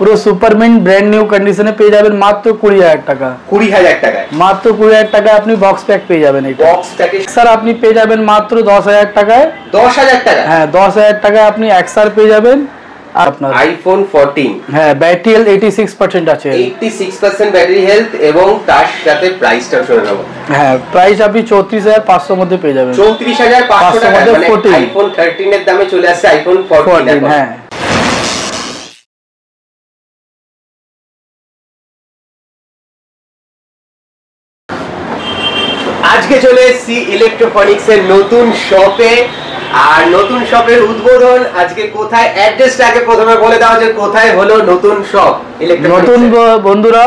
পুরো super mint brand new কন্ডিশনে পেয়ে যাবেন মাত্র 20000 টাকা। 20000 টাকায়, মাত্র 20000 টাকায় আপনি বক্স প্যাক পেয়ে যাবেন। এটা বক্স প্যাকেজ স্যার আপনি পেয়ে যাবেন মাত্র 10000 টাকায়। 10000 টাকা? হ্যাঁ 10000 টাকায় আপনি এক্সআর পেয়ে যাবেন। আর আপনার আইফোন 14, হ্যাঁ ব্যাটারি হেলথ 86% আছে, 86% ব্যাটারি হেলথ, এবং তার সাথে প্রাইসটাও শুনে নেব। হ্যাঁ প্রাইস আপনি 34500 মধ্যে পেয়ে যাবেন। 34500 টাকা মানে আইফোন 13 এর দামে চলে আসছে আইফোন 14। হ্যাঁ আজকে চলে এসেছি ইলেকট্রনিক্স এর নতুন শপে। আর নতুন শপের উদ্বোধন আজকে কোথায়, অ্যাড্রেসটা আগে প্রথমে বলে দাও যে কোথায় হলো নতুন শপ ইলেকট্রনিক্স। নতুন বন্ধুরা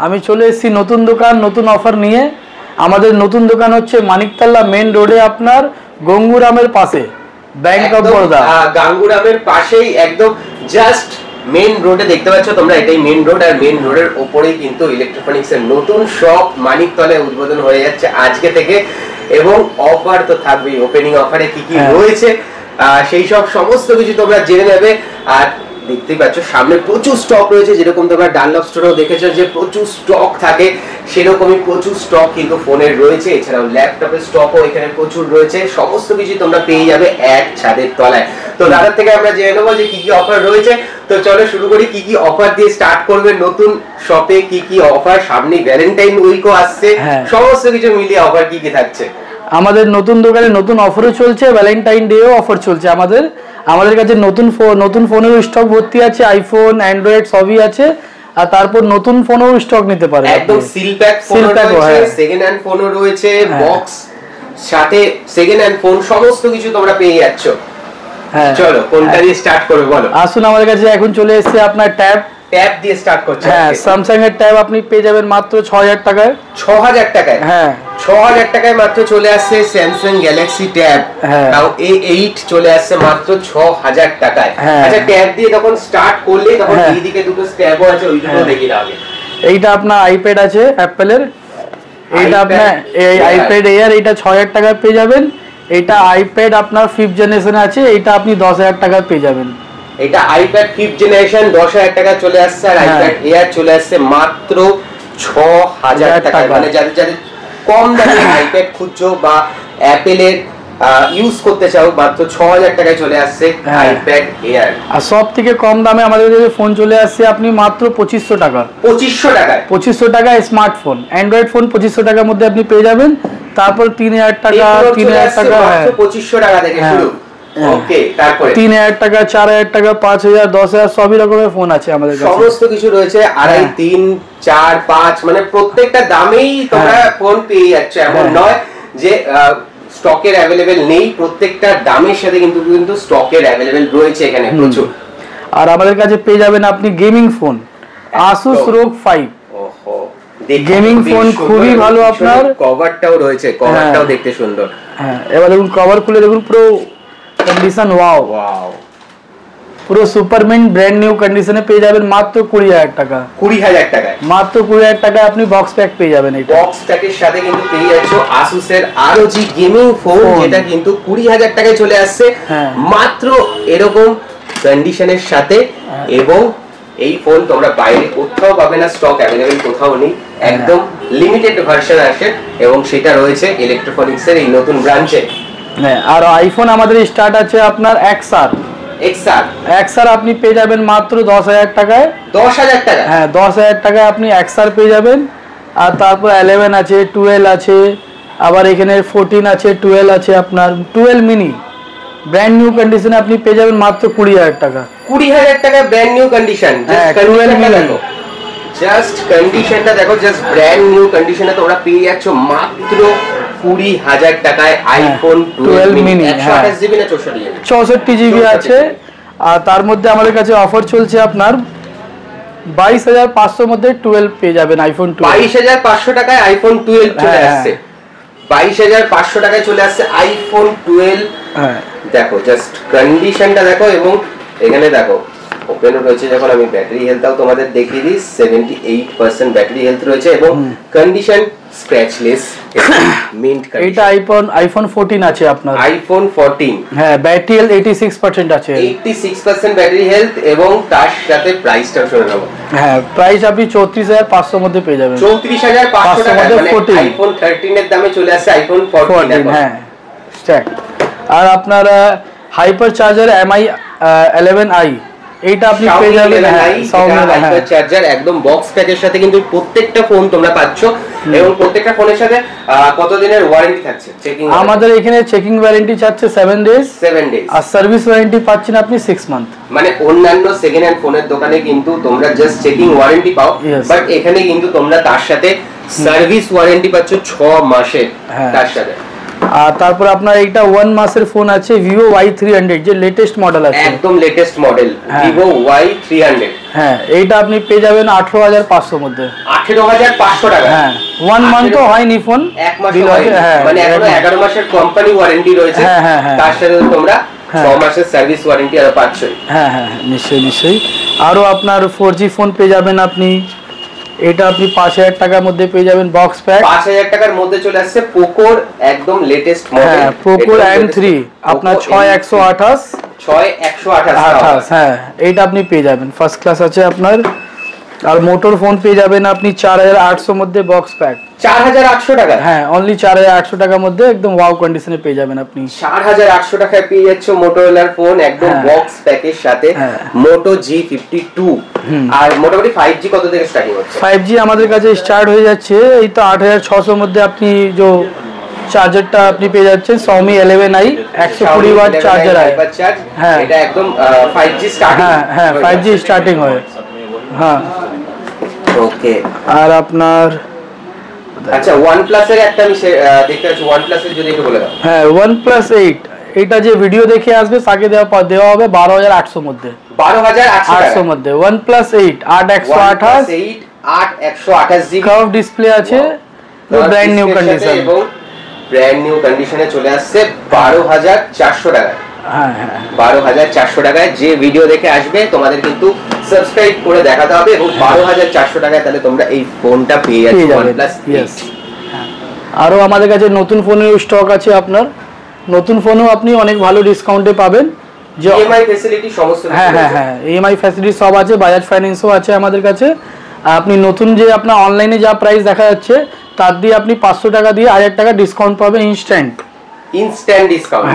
আমি চলে এসেছি নতুন দোকান, নতুন অফার নিয়ে। আমাদের নতুন দোকান হচ্ছে মানিকতলা মেন রোডে, আপনার গঙ্গুরামের পাশে, ব্যাংক অফ বরোদা। গাঙ্গুরামের পাশেই একদম জাস্ট মেন রোডে দেখতে পাচ্ছ তোমরা, এটাই মেন রোড। আর মেন রোডের উপরেই কিন্তু ইলেকট্রনিক্স এর নতুন শপ মানিকতলায় উদ্বোধন হয়ে যাচ্ছে আজকে থেকে। এবং অফার তো থাকবেই, ওপেনিং অফারে কি কি রয়েছে সেই সব সমস্ত কিছু তোমরা জেনে নেবে। আর দেখতেই পাচ্ছ সামনে প্রচুর স্টক রয়েছে, যেরকম তোমরা ডানলপ স্টোরেও দেখেছো যে প্রচুর স্টক থাকে, সেরকমই প্রচুর স্টক কিন্তু ফোনের রয়েছে। এছাড়াও ল্যাপটপের স্টকও এখানে প্রচুর রয়েছে। সমস্ত কিছু তোমরা পেয়ে যাবে এক ছাদের তলায়। তো দাদার থেকে আমরা জেনে নেবো যে কি কি অফার রয়েছে। তো চলো শুরু করি, কি কি অফার দিয়ে স্টার্ট করবে নতুন শপে, কি কি অফার, সামনে ভ্যালেন্টাইন উইকও আসছে, সমস্ত কিছু মিলিয়ে অফার কি কি থাকছে। আমাদের নতুন দোকানে নতুন অফারও চলছে, ভ্যালেন্টাইন ডেও অফার চলছে। আমাদের কাছে নতুন ফোনের স্টক ভর্তি আছে, আইফোন অ্যান্ড্রয়েড সবই আছে। আর তারপর নতুন ফোনও স্টক নিতে পারে, একদম সিল প্যাক ফোন রয়েছে, সেকেন্ড হ্যান্ড ফোনও রয়েছে, বক্স সাথে সেকেন্ড হ্যান্ড ফোন সমস্ত কিছু তোমরা পেয়ে যাচ্ছ। চলো কোনটা দিয়ে স্টার্ট করবে বলো। আসুন, আমাদের কাছে এখন চলে এসেছে আপনার ট্যাব দিয়ে স্টার্ট করছে। হ্যাঁ স্যামসাং এর ট্যাব আপনি পেয়ে যাবেন মাত্র 6000 টাকায়। 6000 টাকায়? হ্যাঁ 6000 টাকায় মাত্র চলে আসছে স্যামসাং গ্যালাক্সি ট্যাব। তাও A8 চলে আসছে মাত্র 6000 টাকায়। আচ্ছা ট্যাব দিয়ে তখন স্টার্ট করলে তখন এইদিকে দুটো ট্যাবও আছে, ওই দুটো দেখি দাও আগে। এইটা আপনার আইপ্যাড আছে অ্যাপলের, এইটা আপনার আইপ্যাড এয়ার, এইটা 6000 টাকায় পেয়ে যাবেন। এইটা আইপ্যাড আপনার 5th জেনারেশন আছে, এইটা আপনি 10000 টাকায় পেয়ে যাবেন। এটা আইপ্যাড 5th জেনারেশন 10000 টাকা চলে আসছে। আর আইপ্যাড এয়ার চলে আসছে মাত্র 6000 টাকা। মানে যাদের কম দামে আইপ্যাড খুঁজছো বা অ্যাপেলের ইউজ করতে চাও, মাত্র 6000 টাকায় চলে আসছে আইপ্যাড এয়ার। আর সব থেকে কম দামে আমাদের কাছে ফোন চলে আসছে আপনি মাত্র 2500 টাকা। 2500 টাকায়? 2500 টাকায় স্মার্টফোন, অ্যান্ড্রয়েড ফোন 2500 টাকার মধ্যে আপনি পেয়ে যাবেন। তারপর 3000 টাকা, 3000 টাকা, মাত্র 2500 টাকা থেকে শুরু। ওকে, তারপরে 3000 টাকা, 4000 টাকা, 5000, 10000 সবই রকমের ফোন আছে আমাদের কাছে। সমস্ত কিছু রয়েছে, 2.5, 3, 4, 5 মানে প্রত্যেকটা দামেই তোমরা ফোন পেয়ে যাচ্ছ। এমন নয় যে স্টকের অ্যাভেলেবেল নেই, প্রত্যেকটা দামের সাথে কিন্তু স্টকের অ্যাভেলেবেল রয়েছে এখানে প্রচুর। আর আমাদের কাছে পেয়ে যাবেন আপনি গেমিং ফোন Asus ROG 5। ওহো, গেমিং ফোন খুবই ভালো। আপনার কভারটাও রয়েছে, কভারটাও দেখতে সুন্দর। হ্যাঁ এবার দেখুন কভার খুলে দেখুন, পুরো কন্ডিশন ওয়াও, পুরো সুপারমিন্ট ব্র্যান্ড নিউ কন্ডিশনে পেয়ে যাবেন মাত্র 20000 টাকা। 20000 টাকায়? মাত্র 20000 টাকায় আপনি বক্স প্যাক পেয়ে যাবেন। এই বক্স প্যাকের সাথে কিন্তু পেয়ে যাচ্ছ Asus এর ROG গেমিং ফোন, যেটা কিন্তু 20000 টাকায় চলে আসছে মাত্র এরকম কন্ডিশনের সাথে। এবং এই ফোন তোমরা বাইরে কোথাও পাবে না, স্টক অ্যাভেলেবেল কোথাও নেই, একদম লিমিটেড ভার্সন আসে এবং সেটা রয়েছে ইলেকট্রনিক্স এর এই নতুন ব্রাঞ্চে। হ্যাঁ আর আইফোন আমাদের স্টার্ট আছে আপনার XR আপনি পেয়ে যাবেন মাত্র 10000 টাকায়। 10000 টাকা? হ্যাঁ 10000 টাকায় আপনি XR পেয়ে যাবেন। আর তারপর 11 আছে, 12 আছে, আবার এখানে 14 আছে, 12 আছে, আপনার 12 মিনি ব্র্যান্ড নিউ কন্ডিশনে আপনি পেয়ে যাবেন মাত্র 20000 টাকা। 20000 টাকা ব্র্যান্ড নিউ কন্ডিশন? জাস্ট কন্ডিশনটা দেখো, জাস্ট ব্র্যান্ড নিউ কন্ডিশনে তোমরা পেয়ে যাচ্ছ মাত্র 20000 টাকায় আইফোন 12 মিনি। 128 জিবি না 64 জিবি আছে। আর তার মধ্যে আমাদের কাছে অফার চলছে আপনার 22500 মধ্যে 12 পেয়ে যাবেন আইফোন 12। 22500 টাকায় আইফোন 12 চলে আসছে। 22500 টাকায় চলে আসছে আইফোন 12। দেখো জাস্ট কন্ডিশনটা দেখো, এবং এখানে দেখো ওপেন রয়েছে। যখন আমি ব্যাটারি হেলথটাও তোমাদের দেখিয়ে দিই, 78% ব্যাটারি হেলথ রয়েছে এবং কন্ডিশন স্ক্র্যাচলেস মিন্ট কন্ডিশন। এটা আইফোন 14 আছে আপনার, আইফোন 14। হ্যাঁ, ব্যাটারি হেলথ 86% আছে, 86% ব্যাটারি হেলথ, এবং তার সাথে প্রাইসটাও শুনে নেব। হ্যাঁ, প্রাইস আপনি 34,500 মধ্যে পেয়ে যাবেন। 34,500 টাকা, মানে 14 আইফোন 13 এর দামে চলে আসছে আইফোন 14। হ্যাঁ, স্ট্যাক। আর আপনার হাইপার চার্জার MI 11i, এইটা আপনি পেয়ে যাবেন। হাইপার চার্জার একদম বক্স প্যাকের সাথে কিন্তু প্রত্যেকটা ফোন তোমরা পাচ্ছ, এবং প্রত্যেকটা ফোনের সাথে কত দিনের ওয়ারেন্টি থাকছে? চেকিং আমাদের এখানে চেকিং ওয়ারেন্টি চাচ্ছে 7 ডেজ, আর সার্ভিস ওয়ারেন্টি পাচ্ছেন আপনি 6 মান্থ। মানে অন্যান্য সেকেন্ড হ্যান্ড ফোনের দোকানে কিন্তু তোমরা জাস্ট চেকিং ওয়ারেন্টি পাও, বাট এখানে কিন্তু তোমরা তার সাথে সার্ভিস ওয়ারেন্টি পাচ্ছ 6 মাসের তার সাথে। আর তারপর আপনার এইটা 1 মাসের ফোন আছে, Vivo Y300, যে লেটেস্ট মডেল আছে, একদম লেটেস্ট মডেল Vivo Y300। হ্যাঁ, এইটা আপনি পেয়ে যাবেন 18,500 মধ্যে। 18,500 টাকা। হ্যাঁ, 1 মান্থ তো হয়নি ফোন, 1 মাস হয়নি, মানে এখনো 11 মাসের কোম্পানি ওয়ারেন্টি রয়েছে, তার সাথে তোমরা 6 মাসের সার্ভিস ওয়ারেন্টি আরো পাচ্ছই। হ্যাঁ হ্যাঁ, নিশ্চয়ই। আরো আপনার 4G ফোন পেয়ে যাবেন আপনি, এটা আপনি 5,000 টাকার মধ্যে পেয়ে যাবেন বক্স প্যাক। 5,000 টাকার মধ্যে চলে আসছে পোকোর একদম লেটেস্ট মডেল, হ্যাঁ, পোকো M3 আপনার 6128। হ্যাঁ, এইটা আপনি পেয়ে যাবেন, ফার্স্ট ক্লাস আছে আপনার। আর মোটর ফোন পেয়ে যাবেন আপনি 4,800 মধ্যে বক্স প্যাক। 4,800 টাকা? হ্যাঁ, অনলি 4,800 টাকার মধ্যে একদম ওয়াও কন্ডিশনে পেয়ে যাবেন আপনি। 4,800 টাকায় পেয়ে যাচ্ছ মোটোরোলার ফোন একদম বক্স প্যাকের সাথে, মোটো G52। আর মোটামুটি 5G কত থেকে স্টার্টিং হচ্ছে? 5G আমাদের কাছে স্টার্ট হয়ে যাচ্ছে এই তো 8,600 মধ্যে। আপনি যে চার্জারটা আপনি পেয়ে যাচ্ছেন Xiaomi 11i 120 ওয়াট চার্জার আছে। হ্যাঁ, এটা একদম 5G স্টার্টিং। হ্যাঁ, 5G স্টার্টিং হয়। হ্যাঁ, ওকে। আর আপনার আচ্ছা, OnePlus এর একটা আমি দেখতে পাচ্ছি, OnePlus এর যদি একটু বলে দাও। হ্যাঁ, OnePlus 8, এটা যে ভিডিও দেখে আসবে তাকে দেওয়া হবে 12,800 মধ্যে। 12,800 মধ্যে OnePlus 8 8/128 GB কার্ভ ডিসপ্লে আছে, ব্র্যান্ড নিউ কন্ডিশন, এবং ব্র্যান্ড নিউ কন্ডিশনে চলে আসছে 12,400 টাকায়। হ্যাঁ, 12,400 টাকায় যে ভিডিও দেখে আসবে তোমাদের কিন্তু সাবস্ক্রাইব করে দেখাতে হবে, এবং 12,400 টাকায় তাহলে তোমরা এই ফোনটা পেয়ে যাচ্ছ OnePlus 8। আরো আমাদের কাছে নতুন ফোনের স্টক আছে আপনার, নতুন ফোনও আপনি অনেক ভালো ডিসকাউন্টে পাবেন। যে ইএমআই ফ্যাসিলিটি সমস্ত, হ্যাঁ, ইএমআই ফ্যাসিলিটি সব আছে, বাজাজ ফাইন্যান্সও আছে আমাদের কাছে। আপনি নতুন যে আপনার অনলাইনে যা প্রাইস দেখা যাচ্ছে তার দিয়ে আপনি 500 টাকা দিয়ে 1,000 টাকা ডিসকাউন্ট পাবেন, ইনস্ট্যান্ট ডিসকাউন্ট।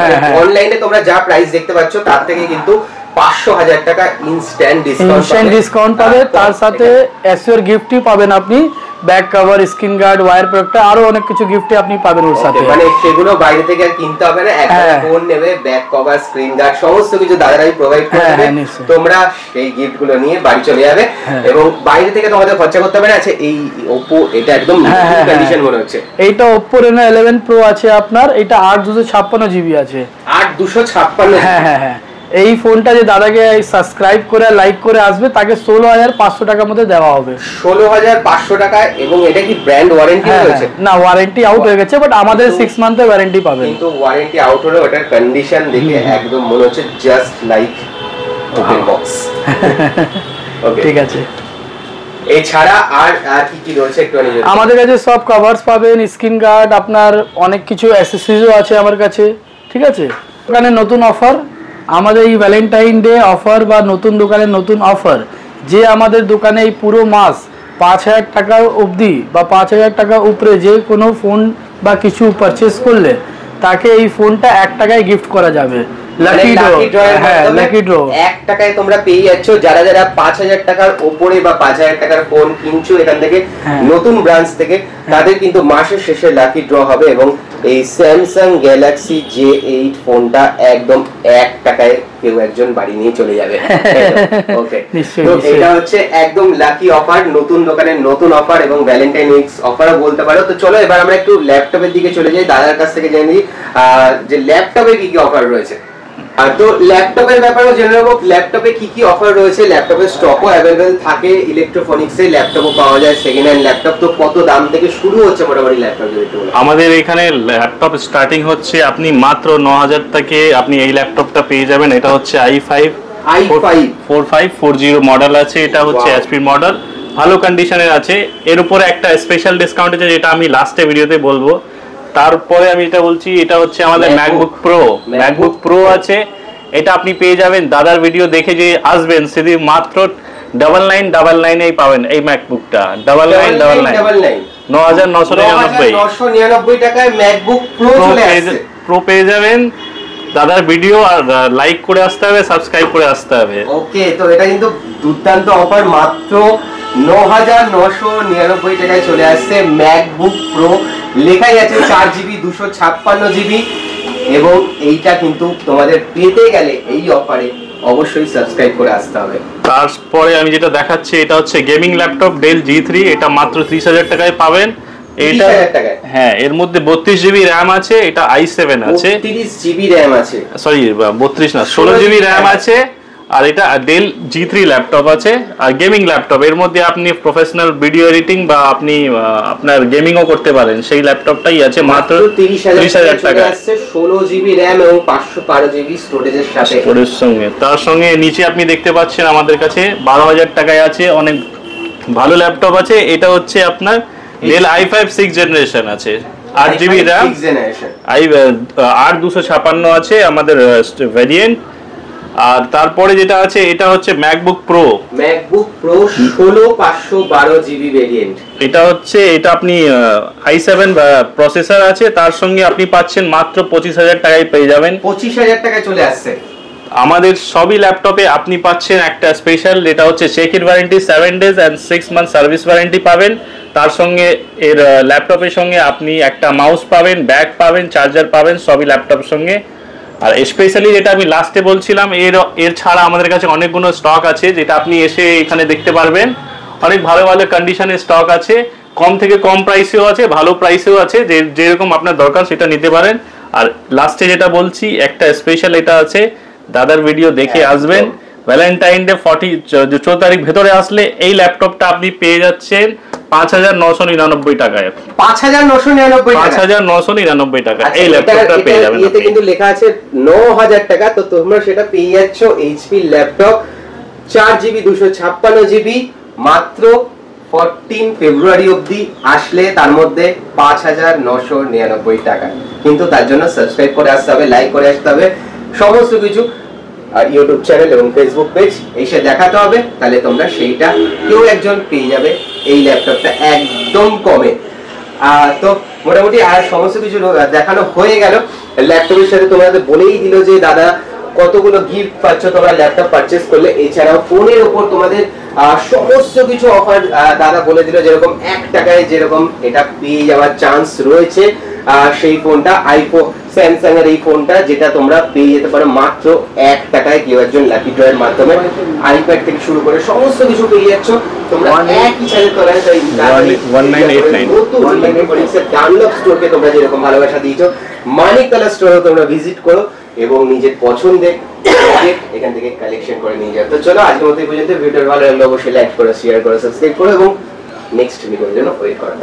অনলাইনে তোমরা যা প্রাইস দেখতে পাচ্ছ তার থেকে কিন্তু 500,000 টাকা ইনস্ট্যান্ট ডিসকাউন্ট পাবে। তার সাথে এসইওর গিফটই পাবেন আপনি, back cover, screen guard, wire protector, আরো অনেক কিছু গিফট আপনি পাবেন ওর সাথে। মানে সেগুলো বাইরে থেকে আর কিনতে হবে না, একটা ফোন নেবে, ব্যাক কভার, স্ক্রিন গার্ড সমস্ত কিছু দাদারাই প্রোভাইড করে দেবে, তোমরা সেই গিফটগুলো নিয়ে বাড়ি চলে যাবে, এবং বাইরে থেকে তোমাদের খরচা করতে হবে না। আচ্ছা, এই Oppo এটা একদম কন্ডিশন মনে হচ্ছে, এইটা Oppo Reno 11 Pro আছে আপনার, এটা 8/256 GB আছে। 8/256? হ্যাঁ, এই ফোনটা যে দাদাকে সাবস্ক্রাইব করে লাইক করে আসবে তাকে 16,500 টাকার মধ্যে দেওয়া হবে। 16,500 টাকায়। এবং এটা কি ব্র্যান্ড ওয়ারেন্টি রয়েছে? না, ওয়ারেন্টি আউট হয়ে গেছে, বাট আমাদের 6 মান্থের ওয়ারেন্টি পাবেন। কিন্তু ওয়ারেন্টি আউট হলে ওটার কন্ডিশন দেখে একদম মনে হচ্ছে জাস্ট লাইক ওপেন বক্স। ওকে, ঠিক আছে। এছাড়া আর কি রয়েছে একটু জানাই। আমাদের কাছে সব কভারস পাবেন, স্ক্রিন গার্ড, আপনার অনেক কিছু অ্যাক্সেসরিজও আছে আমার কাছে, ঠিক আছে। দোকানে নতুন অফার, আমাদের এই ভ্যালেন্টাইন ডে অফার বা নতুন দোকানের নতুন অফার, যে আমাদের দোকানে এই পুরো মাস 5,000 টাকা অবধি বা 5,000 টাকা উপরে যে কোনো ফোন বা কিছু পারচেস করলে তাকে এই ফোনটা 1 টাকায় গিফট করা যাবে। লাকি ড্র, হ্যাঁ, লাকি ড্র 1 টাকায় তোমরা পেয়ে যাচ্ছ। যারা যারা 5,000 টাকার উপরে বা 5,000 টাকার ফোন কিনছো এখান থেকে, নতুন ব্রাঞ্চ থেকে, তাদের কিন্তু মাসের শেষে লাকি ড্র হবে, এবং এই স্যামসাং গ্যালাক্সি J8 ফোনটা একদম 1 টাকায় কেউ একজন বাড়ি নিয়ে চলে যাবে। ওকে, তো এটা হচ্ছে একদম লাকি অফার, নতুন দোকানের নতুন অফার, এবং ভ্যালেন্টাইন উইকস অফারও বলতে পারো। তো চলো এবার আমরা একটু ল্যাপটপের দিকে চলে যাই, দাদার কাছ থেকে জেনে নিই যে ল্যাপটপে কি কি অফার রয়েছে। তো ল্যাপটপের ব্যাপারেও জেনে নেবো, ল্যাপটপে কি কি অফার রয়েছে। ল্যাপটপের স্টকও অ্যাভেলেবেল থাকে, ইলেকট্রনিক্সে ল্যাপটপও পাওয়া যায়, সেকেন্ড হ্যান্ড ল্যাপটপ। তো কত দাম থেকে শুরু হচ্ছে মোটামুটি ল্যাপটপ যদি একটু বলো। আমাদের এখানে ল্যাপটপ স্টার্টিং হচ্ছে আপনি মাত্র 9,000 থেকে আপনি এই ল্যাপটপটা পেয়ে যাবেন। এটা হচ্ছে i5 4540 মডেল আছে, এটা হচ্ছে HP মডেল, ভালো কন্ডিশনের আছে। এর উপরে একটা স্পেশাল ডিসকাউন্ট আছে যেটা আমি লাস্টে ভিডিওতে বলবো। তারপরে আমি এটা বলছি, এটা হচ্ছে আমাদের ম্যাকবুক প্রো আছে। এটা আপনি পেয়ে যাবেন দাদার ভিডিও দেখে যে আসবেন সেদিন মাত্র 9999 পাবেন এই ম্যাকবুকটা। 9999 9999 টাকায় ম্যাকবুক প্রো চলে আসছে। প্রো পেয়ে যাবেন। দাদার ভিডিও আর লাইক করে আসতে হবে, সাবস্ক্রাইব করে আসতে হবে। ওকে, তো এটা কিন্তু দুর্দান্ত অফার, মাত্র 9999 টাকায় চলে আসছে ম্যাকবুক প্রো। লেখাই আছে 4GB 256GB, এবং এইটা কিন্তু তোমাদের পেতে গেলে এই অফারে অবশ্যই সাবস্ক্রাইব করে আসতে হবে। তারপরে আমি যেটা দেখাচ্ছি এটা হচ্ছে গেমিং ল্যাপটপ ডেল G3। এটা মাত্র 30,000 টাকায় পাবেন। এটা হ্যাঁ, এর মধ্যে 32GB র্যাম আছে, এটা i7 আছে। 32GB র্যাম আছে, সরি 32 না 16GB র্যাম আছে। আর এটা ডেল G3 ল্যাপটপ আছে, আর গেমিং ল্যাপটপ। এর মধ্যে আপনি প্রফেশনাল ভিডিও এডিটিং বা আপনি আপনার গেমিংও করতে পারেন, সেই ল্যাপটপটাই আছে মাত্র 30,000 টাকা। 16GB র্যাম এবং 512GB স্টোরেজের সাথে। স্টোরেজের সঙ্গে তার সঙ্গে নিচে আপনি দেখতে পাচ্ছেন আমাদের কাছে 12,000 টাকায় আছে, অনেক ভালো ল্যাপটপ আছে। এটা হচ্ছে আপনার ডেল i5 6th জেনারেশন আছে, 8GB র্যাম, 8/256 আছে আমাদের ভ্যারিয়েন্ট। আর তারপরে যেটা আছে এটা হচ্ছে ম্যাকবুক প্রো 16512GB ভেরিয়েন্ট। এটা হচ্ছে, এটা আপনি i7 প্রসেসর আছে, তার সঙ্গে আপনি পাচ্ছেন মাত্র 25,000 টাকায় পেয়ে যাবেন। 25,000 টাকায় চলে আসছে। আমাদের সবই ল্যাপটপে আপনি পাচ্ছেন একটা স্পেশাল, যেটা হচ্ছে check in warranty 7 days and 6 month service warranty পাবেন। তার সঙ্গে এর ল্যাপটপের সঙ্গে আপনি একটা মাউস পাবেন, ব্যাগ পাবেন, চার্জার পাবেন, সবই ল্যাপটপের সঙ্গে। আর স্পেশালি যেটা আমি লাস্টে বলছিলাম, এর ছাড়া আমাদের কাছে অনেকগুলো স্টক আছে, যেটা আপনি এসে এখানে দেখতে পারবেন। অনেক ভালো ভালো কন্ডিশনের স্টক আছে, কম থেকে কম প্রাইসেও আছে, ভালো প্রাইসেও আছে, যেরকম আপনার দরকার সেটা নিতে পারেন। আর লাস্টে যেটা বলছি, একটা স্পেশাল এটা আছে, দাদার ভিডিও দেখে আসবেন। ভ্যালেন্টাইন ডে 14 তারিখ ভেতরে আসলে এই ল্যাপটপটা আপনি পেয়ে যাচ্ছেন 5,999 টাকায়। 5,999 টাকা এই ল্যাপটপটা পেয়ে যাবেন। এতে কিন্তু লেখা আছে 9,000 টাকা, তো তোমরা সেটা পেয়ে যাচ্ছ HP ল্যাপটপ 4GB 256GB মাত্র 14 ফেব্রুয়ারি অবধি আসলে, তার মধ্যে 5,999 টাকা। কিন্তু তার জন্য সাবস্ক্রাইব করে আসতে হবে, লাইক করে আসতে হবে, সমস্ত কিছু। আর ইউটিউব চ্যানেল এবং ফেসবুক পেজ এসে দেখাতে হবে, তাহলে তোমরা সেইটা কেউ একজন পেয়ে যাবে এই ল্যাপটপটা একদম কমে। তো মোটামুটি আর সমস্ত কিছু দেখানো হয়ে গেল। ল্যাপটপের সাথে তোমাদের বলেই দিল যে দাদা কতগুলো গিফট পাচ্ছ তোমরা ল্যাপটপ পারচেস করলে। এছাড়াও ফোনের উপর তোমাদের সমস্ত কিছু অফার দাদা বলে দিল, যেরকম 1 টাকায় যেরকম এটা পেয়ে যাওয়ার চান্স রয়েছে। সেই ফোনটা আইফোন স্যামসাং এর এই ফোনটা, যেটা তোমরা পেয়ে যেতে পারো মাত্র 1 টাকায় কেউ একজন লাকি ড্রয়ের মাধ্যমে। আইপ্যাড থেকে শুরু করে সমস্ত কিছু পেয়ে যাচ্ছ তোমরা একই ছাদের তলায়। 1989 ডানলপ স্টোরকে তোমরা যেরকম ভালোবাসা দিয়েছো, মানিকতলা স্টোরে তোমরা ভিজিট করো এবং নিজের পছন্দের এখান থেকে কালেকশন করে নিয়ে যাও। তো চলো আজকের মতো এই পর্যন্ত। ভিডিও ভালো লাগলে অবশ্যই লাইক করো, শেয়ার করো, সাবস্ক্রাইব করো এবং নেক্সট ভিডিওর জন্য ওয়েট করো।